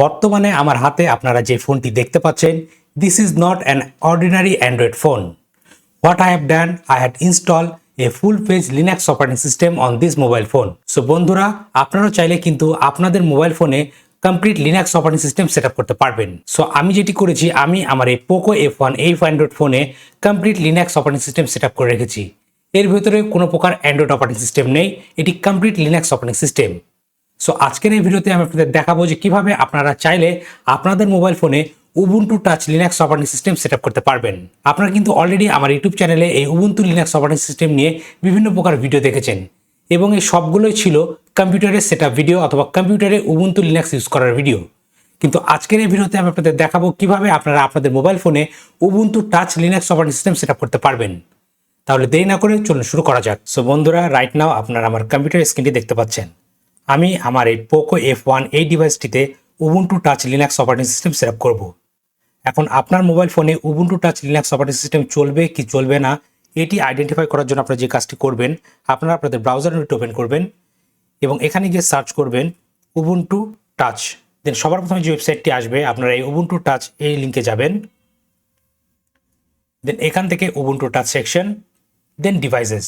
বর্তমানে আমার হাতে আপনারা যে ফোনটি দেখতে পাচ্ছেন, this is not an ordinary Android phone. What I have done, I had installed a full-fledged Linux operating system on this mobile phone. So বন্ধুরা, আপনারা চাইলে কিন্তু আপনাদের মোবাইল ফোনে complete Linux operating system set করতে পারবেন। সো আমি যেটি করেছি, আমি আমার এই পোকো F1 এই অ্যান্ড্রয়েড ফোনে complete Linux operating system set করে রেখেছি। এর ভিতরে কোনো প্রকার অ্যান্ড্রয়েড অপারেটিং সিস্টেম নেই, এটি complete Linux operating system. So আজকের এই ভিডিওতে আমি আপনাদের দেখাবো যে কিভাবে আপনারা চাইলে আপনাদের মোবাইল ফোনে Ubuntu touch Linux operating system set করতে পারবেন। আপনারা কিন্তু অলরেডি আমার ইউটিউব চ্যানেলে এই উবুন্টু লিনাক্স অপারেটিং সিস্টেম নিয়ে বিভিন্ন প্রকার ভিডিও দেখেছেন এবং এই সবগুলোই ছিল কম্পিউটারের সেটআপ ভিডিও অথবা কম্পিউটারে উবুন্টু লিনাক্স ইউজ করার ভিডিও। কিন্তু আজকের এই ভিডিওতে আমি আপনাদের দেখাবো কিভাবে আপনারা আপনাদের মোবাইল ফোনে Ubuntu touch Linux operating system set করতে পারবেন। তাহলে দেরি না করে চলুন শুরু করা যাক। সো বন্ধুরা, রাইট নাও আপনারা আমার কম্পিউটার স্ক্রিনটি দেখতে পাচ্ছেন। আমি আমার এই পোকো F1 এই ডিভাইসটিতে Ubuntu touch Linux operating system set করব। এখন আপনার মোবাইল ফোনে Ubuntu touch Linux operating system চলবে কি চলবে না এটি আইডেন্টিফাই করার জন্য আপনারা যে কাজটি করবেন, আপনারা আপনাদের ব্রাউজার উইন্ডো ওপেন করবেন এবং এখানে গিয়ে সার্চ করবেন উবুন্টু টাচ। দেন সবার প্রথমে যে ওয়েবসাইটটি আসবে, আপনারা এই উবুন্টু টাচ এই লিঙ্কে যাবেন। দেন এখান থেকে উবুন্টু টাচ সেকশন, দেন ডিভাইসেস,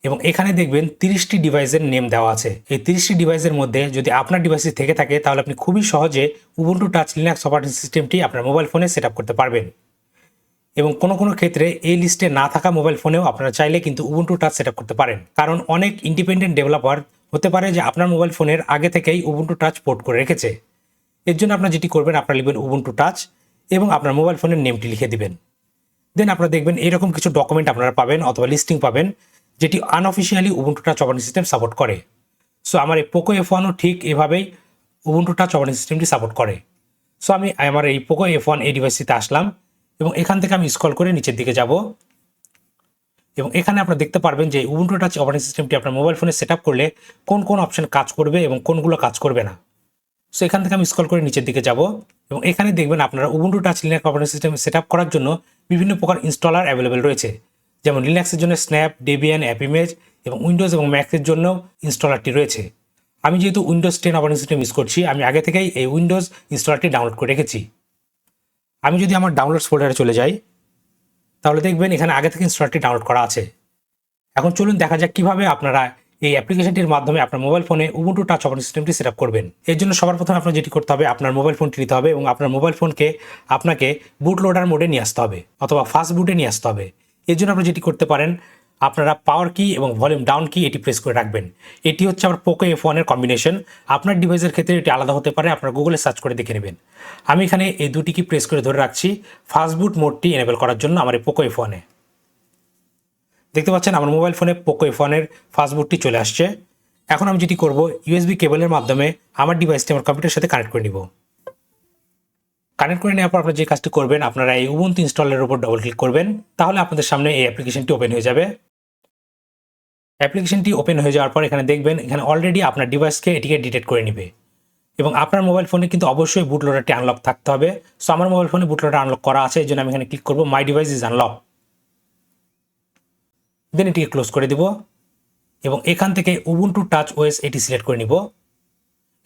এবং এখানে দেখবেন 30টি ডিভাইসের নেম দেওয়া আছে। এই 30টি ডিভাইসের মধ্যে যদি আপনার ডিভাইসটি থেকে থাকে তাহলে আপনি খুবই সহজে উবুন্টু টাচ লিনাক্স অপারেটিং সিস্টেমটি আপনার মোবাইল ফোনে সেট করতে পারবেন। এবং কোনো ক্ষেত্রে এই লিস্টে না থাকা মোবাইল ফোনেও আপনারা চাইলে কিন্তু উবুন্টু টাচ সেট করতে পারেন, কারণ অনেক ইন্ডিপেন্ডেন্ট ডেভেলপার হতে পারে যে আপনার মোবাইল ফোনের আগে থেকেই উবুন্টু টাচ পোর্ট করে রেখেছে। এর জন্য আপনারা যেটি করবেন, আপনারা লিখবেন উবুন্টু টাচ এবং আপনার মোবাইল ফোনের নেমটি লিখে দিবেন। দেন আপনারা দেখবেন এরকম কিছু ডকুমেন্ট আপনারা পাবেন অথবা লিস্টিং পাবেন যেটি unofficially Ubuntu touch operating system support করে। সো আমার এই পোকো F1ও ঠিক এভাবেই উবুন্টু টাচ অপারেটিং সিস্টেমটি সাপোর্ট করে। সো আমি আমার এই পোকো F1 এই ডিভাইসটিতে আসলাম এবং এখান থেকে আমি স্ক্রল করে নিচের দিকে যাব এবং এখানে আপনারা দেখতে পারবেন যে উবুন্টু টাচ অপারেটিং সিস্টেমটি আপনার মোবাইল ফোনে সেট করলে কোন কোন অপশন কাজ করবে এবং কোনগুলো কাজ করবে না। সো এখান থেকে আমি স্ক্রল করে নিচের দিকে যাব এবং এখানে দেখবেন আপনারা Ubuntu touch Linux operating system set করার জন্য বিভিন্ন প্রকার ইনস্টলার অ্যাভেলেবেল রয়েছে। যেমন লিনাক্সের জন্য স্ন্যাপ, ডেবিয়ান, অ্যাপিমেজ এবং উইন্ডোজ এবং ম্যাকের জন্য ইনস্টলারটি রয়েছে। আমি যেহেতু উইন্ডোজ 10 অপারেটিং সিস্টেম ইউজ করছি, আমি আগে থেকেই এই উইন্ডোজ ইনস্টলারটি ডাউনলোড করে রেখেছি। আমি যদি আমার ডাউনলোডস ফোল্ডারে চলে যাই তাহলে দেখবেন এখানে আগে থেকে ইনস্টলারটি ডাউনলোড করা আছে। এখন চলুন দেখা যাক কিভাবে আপনারা এই অ্যাপ্লিকেশনটির মাধ্যমে আপনার মোবাইল ফোনে উবুন্টু টাচ অপারেটিং সিস্টেমটি সেট করবেন। এর জন্য সবার প্রথমে আপনার যেটি করতে হবে, আপনার মোবাইল ফোনটি নিতে হবে এবং আপনার মোবাইল ফোনকে আপনাকে বুট লোডার মোডে নিয়ে আসতে হবে অথবা ফাস্ট বুটে নিয়ে আসতে হবে। এর জন্য আপনারা যেটি করতে পারেন, আপনারা পাওয়ার কি এবং ভলিউম ডাউন কি এটি প্রেস করে রাখবেন। এটি হচ্ছে আমার পোকো F1 এর কম্বিনেশন। আপনার ডিভাইসের ক্ষেত্রে এটি আলাদা হতে পারে, আপনারা গুগলে সার্চ করে দেখে নেবেন। আমি এখানে এই দুটি কি প্রেস করে ধরে রাখছি ফাস্ট বুট মোডটি এনেবল করার জন্য আমার এই পোকো F1 এ। দেখতে পাচ্ছেন আমার মোবাইল ফোনে পোকো F1 এর ফাস্ট বুটটি চলে আসছে। এখন আমি যেটি করব, USB কেবলের মাধ্যমে আমার ডিভাইসটি আমার কম্পিউটারের সাথে কানেক্ট করে নিব। কানেক্ট করে নেওয়ার পর আপনারা যে কাজটি করবেন, আপনারা এই উবুন্টু ইনস্টলের উপর ডবল ক্লিক করবেন, তাহলে আপনাদের সামনে এই অ্যাপ্লিকেশনটি ওপেন হয়ে যাবে। অ্যাপ্লিকেশনটি ওপেন হয়ে যাওয়ার পর এখানে দেখবেন এখানে অলরেডি আপনার ডিভাইসকে এটিকে ডিটেক্ট করে নেবে এবং আপনার মোবাইল ফোনে কিন্তু অবশ্যই বুট লোডারটি আনলক থাকতে হবে। সো আমার মোবাইল ফোনে বুট লোডার আনলক করা আছে, এই জন্য আমি এখানে ক্লিক করব মাই ডিভাইস ইজ আনলক। দেন এটিকে ক্লোজ করে দিব এবং এখান থেকে উবুন্টু টাচ ওএস এটি সিলেক্ট করে নিব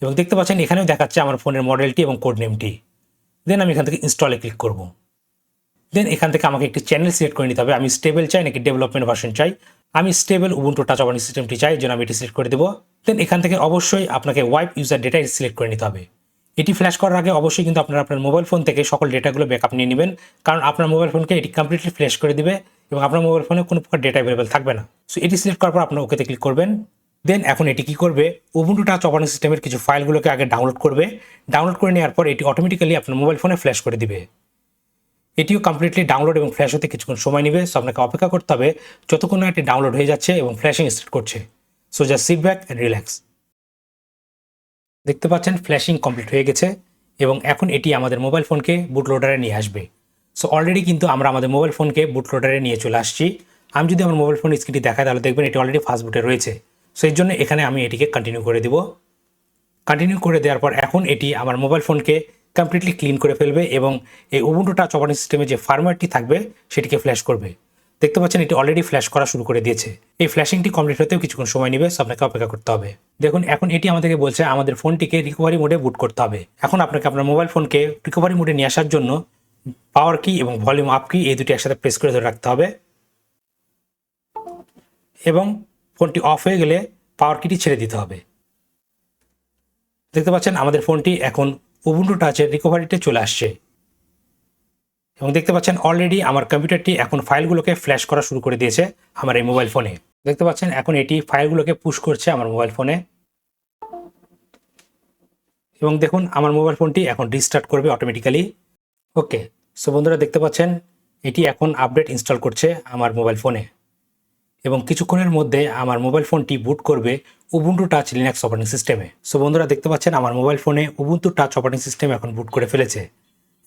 এবং দেখতে পাচ্ছেন এখানেও দেখাচ্ছে আমার ফোনের মডেলটি এবং কোড নেমটি। দেন আমি এখান থেকে ইনস্টলে ক্লিক করব। দেন এখান থেকে আমাকে একটি চ্যানেল সিলেক্ট করে নিতে হবে, আমি স্টেবল চাই নাকি ডেভেলপমেন্ট ভার্সন চাই। আমি স্টেবল উবুন্টু টাচ অপারেটিং সিস্টেমটি চাই, এই জন্য আমি এটি সিলেক্ট করে দেবো। দেন এখান থেকে অবশ্যই আপনাকে ওয়াইপ ইউজার ডেটা সিলেক্ট করে নিতে হবে। এটি ফ্ল্যাশ করার আগে অবশ্যই কিন্তু আপনারা আপনার মোবাইল ফোন থেকে সকল ডেটাগুলো ব্যাকআপ নিয়ে নেবেন, কারণ আপনার মোবাইল ফোনকে এটি কমপ্লিটলি ফ্ল্যাশ করে দিবে এবং আপনার মোবাইল ফোনে কোনো প্রকার ডেটা অ্যাভেলেবেল থাকবে না। সো এটি সিলেক্ট করার পর আপনার ওকেতে ক্লিক করবেন। দেন এখন এটি কী করবে, উবুন্টু টাচ অপারেটিং সিস্টেমের কিছু ফাইলগুলোকে আগে ডাউনলোড করবে। ডাউনলোড করে নেওয়ার পর এটি অটোমেটিক্যালি আপনার মোবাইল ফোনে ফ্ল্যাশ করে দিবে। এটিও কমপ্লিটলি ডাউনলোড এবং ফ্ল্যাশ হতে কিছুক্ষণ সময় নেবে। সো আপনাকে অপেক্ষা করতে হবে যতক্ষণ না এটি ডাউনলোড হয়ে যাচ্ছে এবং ফ্ল্যাশিং স্টার্ট করছে। So just sit back and relax. দেখতে পাচ্ছেন ফ্ল্যাশিং কমপ্লিট হয়ে গেছে এবং এখন এটি আমাদের মোবাইল ফোনকে বুট লোডারে নিয়ে আসবে। সো অলরেডি কিন্তু আমরা আমাদের মোবাইল ফোনকে বুট লোডারে নিয়ে চলে আসছি। আমি যদি আমার মোবাইল ফোন স্ক্রিনটি দেখাই তাহলে দেখবেন এটি অলরেডি ফাস্ট বুটে রয়েছে। সো এই জন্য এখানে আমি এটিকে কন্টিনিউ করে দেব। কন্টিনিউ করে দেওয়ার পর এখন এটি আমার মোবাইল ফোনকে কমপ্লিটলি ক্লিন করে ফেলবে এবং এই উবুন্টু টাচ অপারেটিং সিস্টেমে যে ফার্মওয়্যারটি থাকবে সেটিকে ফ্ল্যাশ করবে। দেখতে পাচ্ছেন এটি অলরেডি ফ্ল্যাশ করা শুরু করে দিয়েছে। এই ফ্ল্যাশিংটি কমপ্লিট হতেও কিছুক্ষণ সময় নেবে, সো আপনাকে অপেক্ষা করতে হবে। দেখুন এখন এটি আমাদেরকে বলছে আমাদের ফোনটিকে রিকভারি মোডে বুট করতে হবে। এখন আপনাকে আপনার মোবাইল ফোনকে রিকভারি মোডে নিয়ে আসার জন্য পাওয়ার কি এবং ভলিউম আপ কি এই দুটি একসাথে প্রেস করে ধরে রাখতে হবে এবং ফোনটি অফ হয়ে গেলে পাওয়ার কিটি ছেড়ে দিতে হবে। দেখতে পাচ্ছেন আমাদের ফোনটি এখন উবুন্টু টাচের রিকভারিতে চলে আসছে এবং দেখতে পাচ্ছেন অলরেডি আমার কম্পিউটারটি এখন ফাইলগুলোকে ফ্ল্যাশ করা শুরু করে দিয়েছে আমার এই মোবাইল ফোনে। দেখতে পাচ্ছেন এখন এটি ফাইলগুলোকে পুশ করছে আমার মোবাইল ফোনে এবং দেখুন আমার মোবাইল ফোনটি এখন রিস্টার্ট করবে অটোমেটিক্যালি। ওকে, সো বন্ধুরা দেখতে পাচ্ছেন এটি এখন আপডেট ইনস্টল করছে আমার মোবাইল ফোনে এবং কিছুক্ষণের মধ্যে আমার মোবাইল ফোনটি বুট করবে উবুন্টু টাচ লিনাক্স অপারেটিং সিস্টেমে। সো বন্ধুরা দেখতে পাচ্ছেন আমার মোবাইল ফোনে উবুন্টু টাচ অপারেটিং সিস্টেম এখন বুট করে ফেলেছে।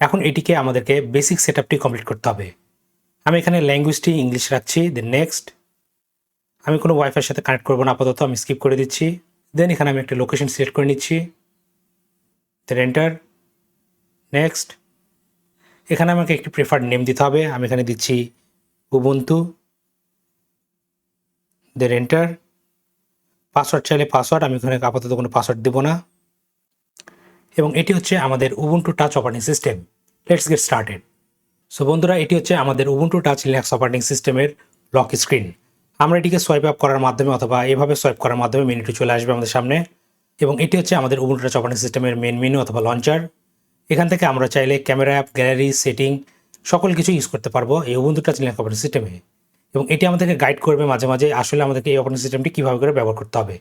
এখন এটিকে আমাদেরকে বেসিক সেটআপটি কমপ্লিট করতে হবে। আমি এখানে ল্যাঙ্গুয়েজটি ইংলিশ রাখছি, দেন নেক্সট। আমি কোনো ওয়াইফাইয়ের সাথে কানেক্ট করবো না আপাতত, আমি স্কিপ করে দিচ্ছি। দেন এখানে আমি একটা লোকেশন সিলেক্ট করে নিচ্ছি, দেন এন্টার, নেক্সট। এখানে আমাকে একটি প্রেফার্ড নেম দিতে হবে, আমি এখানে দিচ্ছি উবুন্টু, দেন এন্টার। পাসওয়ার্ড চাইলে পাসওয়ার্ড, আমি এখানে আপাতত কোনো পাসওয়ার্ড দেবো না। এবং এটি হচ্ছে আমাদের Ubuntu touch operating system. Let's get started. So বন্ধুরা এটি হচ্ছে আমাদের উবুন্টু টাচ লিনাক্স অপারেটিং সিস্টেমের লক স্ক্রিন। আমরা এটিকে সোয়াইপ আপ করার মাধ্যমে অথবা এভাবে সোয়াইপ করার মাধ্যমে মেনুটি চলে আসবে আমাদের সামনে এবং এটি হচ্ছে আমাদের উবুন্টু টাচ অপারেটিং সিস্টেমের মেন মেনু অথবা লঞ্চার। এখান থেকে আমরা চাইলে ক্যামেরা অ্যাপ, গ্যালারি, সেটিং সকল কিছু ইউজ করতে পারবো এই উবুন্টু টাচ লিনাক্স অপারেটিং সিস্টেমে এবং এটি আমাদেরকে গাইড করবে মাঝে মাঝে আসলে আমাদেরকে এই অপারেটিং সিস্টেমটি কীভাবে করে ব্যবহার করতে হবে।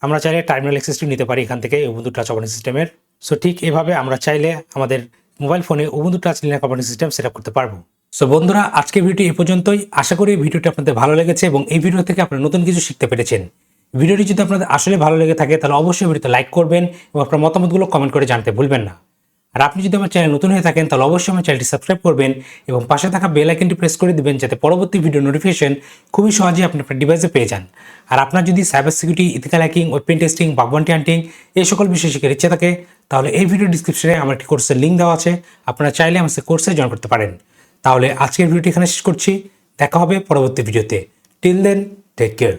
আমরা চাইলে টার্মিনাল অ্যাক্সেসটি নিতে পারি এখান থেকে উবুন্টু টাচ অপারেটিং সিস্টেমের। সো ঠিক এভাবে আমরা চাইলে আমাদের মোবাইল ফোনে Ubuntu touch Linux operating system set up করতে পারবো। সো বন্ধুরা আজকের ভিডিওটি এই পর্যন্তই। আশা করি এই ভিডিওটি আপনাদের ভালো লেগেছে এবং এই ভিডিও থেকে আপনারা নতুন কিছু শিখতে পেরেছেন। ভিডিওটি যদি আপনাদের আসলে ভালো লেগে থাকে তাহলে অবশ্যই ভিডিওতে লাইক করবেন এবং আপনার মতামতগুলো কমেন্ট করে জানতে ভুলবেন না। আর আপনি যদি আমার চ্যানেল নতুন হয়ে থাকেন তাহলে অবশ্যই আমার চ্যানেলটি সাবস্ক্রাইব করবেন এবং পাশে থাকা বেল আইকনটি প্রেস করে দিবেন যাতে পরবর্তী ভিডিও নোটিফিকেশন খুবই সহজেই আপনি আপনার ডিভাইসে পেয়ে যান। আর আপনার যদি cyber security, ethical hacking, web testing, bug bounty hunting এই সকল বিষয় শিখার ইচ্ছা থাকে তাহলে এই ভিডিও ডিসক্রিপশনে আমার একটি কোর্সের লিঙ্ক দেওয়া আছে, আপনারা চাইলে আমার কোর্সে জয়েন করতে পারেন। তাহলে আজকের ভিডিওটি এখানে শেষ করছি, দেখা হবে পরবর্তী ভিডিওতে। Till then take care.